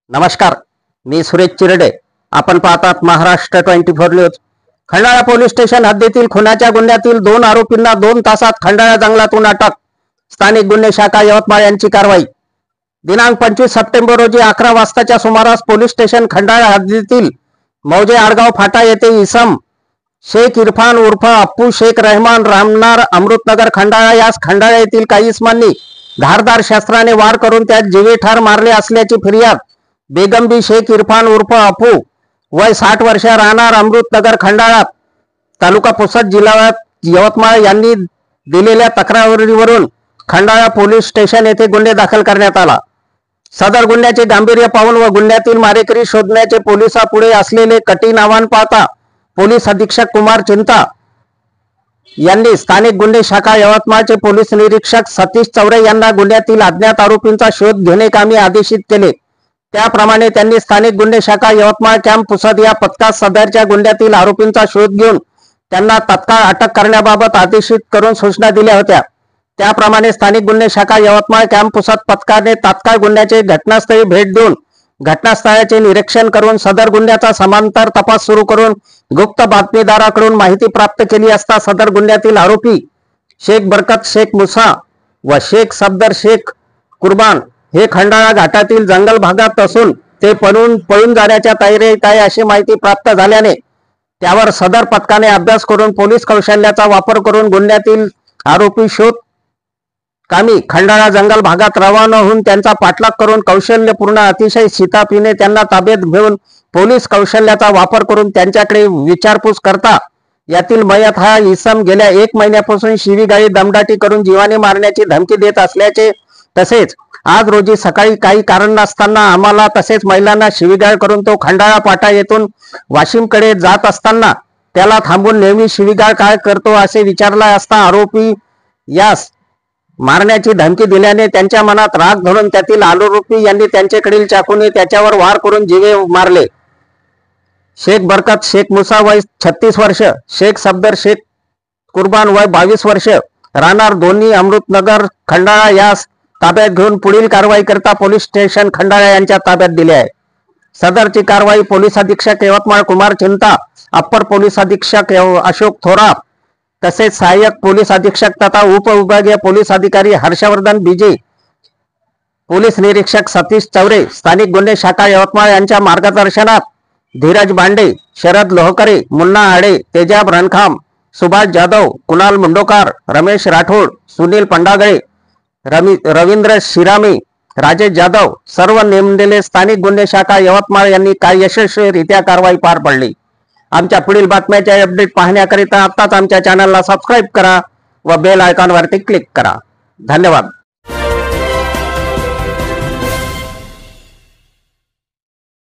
नमस्कार, मी सुरेश चिरडे. आपण पाहतात Maharashtra 24 news. Khandala police station हद्दीतील खुनाच्या गुन्ह्यातील 2 आरोपींना 2 तासात खंडाळा जंगलातून अटक. स्थानिक गुन्हे शाखा यवतमाळ यांची कारवाई. दिनांक 25 सप्टेंबर रोजी 11 वाजताच्या सुमारास पोलीस स्टेशन खंडाळा हद्दीतील मौजे आडगाव फाटा येथे इसम शेख इरफान उर्फ अप्पू शेख रहमान रामनार अमृतनगर खंडाळा यास खंडाळा येथील काही इसमांनी धारदार शस्त्राने वार करून त्यात जीवे ठार मारले असल्याची फिर्याद बेगमबी शेख इरफान उर्फ अप्पू वय 60 वर्ष राहणार अमृतनगर खंडाळा तालुका पुसद जिल्हा यवतमाळ यांनी दिलेल्या तक्रारीवरून खंडाळा पोलीस स्टेशन येथे गुन्हे दाखल करण्यात आला. सदर गुन्ह्याचे गांभीर्य पाहून व गुन्ह्यातील मारेकरी शोधण्याचे पोलिसांपुढे असलेले कठीण आव्हान पाहता पोलीस अधीक्षक कुमार चिंता यांनी स्थानिक गुन्हे शाखा यवतमाळचे पोलीस निरीक्षक सतीश चौरे यांना गुन्ह्यातील अज्ञात आरोपींचा शोध घेणे कामी आदेशित केले. त्याप्रमाणे त्यांनी स्थानिक गुन्हे शाखा यवतमाळ कॅम्प पुसद या पथकात सदरच्या गुन्ह्यातील आरोपींचा शोध घेऊन त्यांना तत्काळ अटक करण्याबाबत आदेशित करून सूचना दिल्या होत्या. त्याप्रमाणे स्थानिक गुन्हे शाखा यवतमाळ कॅम्प पुसद पथकाने तात्काळ गुन्ह्याचे घटनास्थळी भेट देऊन घटनास्थळाचे निरीक्षण करून सदर गुन्ह्याचा समांतर तपास सुरू करून गुप्त बातमीदाराकडून माहिती प्राप्त केली असता सदर गुन्ह्यातील आरोपी शेख बरकत शेख मुसा व शेख सफदर शेख कुर्बान हे खंडाळा घाटातील जंगल भागात असून ते पळून जाण्याच्या तयारीत आहे अशी माहिती प्राप्त झाल्याने त्यावर सदर पथकाने अभ्यास करून पोलीस कौशल्याचा वापर करून गुन्ह्यातील आरोपी शोध कामी खंडाळा जंगल भागात रवाना होऊन त्यांचा पाठलाग करून कौशल्यपूर्ण अतिशय शिताफीने त्यांना ताब्यात घेऊन पोलीस कौशल्याचा वापर करून त्यांच्याकडे विचारपूस करता यातील मयत हा इसम गेल्या 1 महिन्यापासून शिवीगाळी दमदाटी करून जीवाने मारण्याची धमकी देत असल्याचे तसेच आज रोजी सकाळी काही कारण नसताना आम्हाला तसेच महिलांना शिवीगाळ करून तो खंडाळा पाटा येथून वाशिमकडे जात असताना त्याला थांबून नेहमी शिवीगाळ काय करतो असे विचारला असता आरोपी यास मारण्याची धमकी दिल्याने त्यांच्या मनात राग धरून त्यातील आरोपी यांनी त्यांच्याकडील चाकूने त्याच्यावर वार करून जीवे मारले. शेख बरकत शेख मुसा वय 36 वर्ष, शेख सफदर शेख कुर्बान वय 22 वर्ष राहणार दोन्ही अमृतनगर खंडाळा यास ताब्यात घेऊन पुढील कारवाई करता पोलीस स्टेशन खंडाळा यांच्या ताब्यात दिले आहे. सदरची कारवाई पोलीस अधीक्षक यवतमाळ कुमार चिंता, अप्पर पोलीस अधीक्षक अशोक थोरात तसेच सहाय्यक पोलीस अधीक्षक तथा उपविभागीय पोलीस अधिकारी हर्षवर्धन बीजे, पोलीस निरीक्षक सतीश चौरे, स्थानिक गुन्हे शाखा यवतमाळ यांच्या मार्गदर्शनात धीरज बांडे, शरद लोहकरे, मुन्ना आडे, तेजाब रणखाम, सुभाष जाधव, कुणाल मुंडोकार, रमेश राठोड, सुनील पंडागळे, रवींद्र शिरामी, राजेश जाधव सर्व नेमलेले स्थानिक गुन्हे शाखा यवतमाळ यांनी काय यशस्वीरित्या कारवाई पार पाडली. आमच्या पुढील बातम्याचे अपडेट पाहण्याकरिता आताच आमच्या चॅनलला सबस्क्राईब करा व बेल आयकॉनवरती क्लिक करा. धन्यवाद.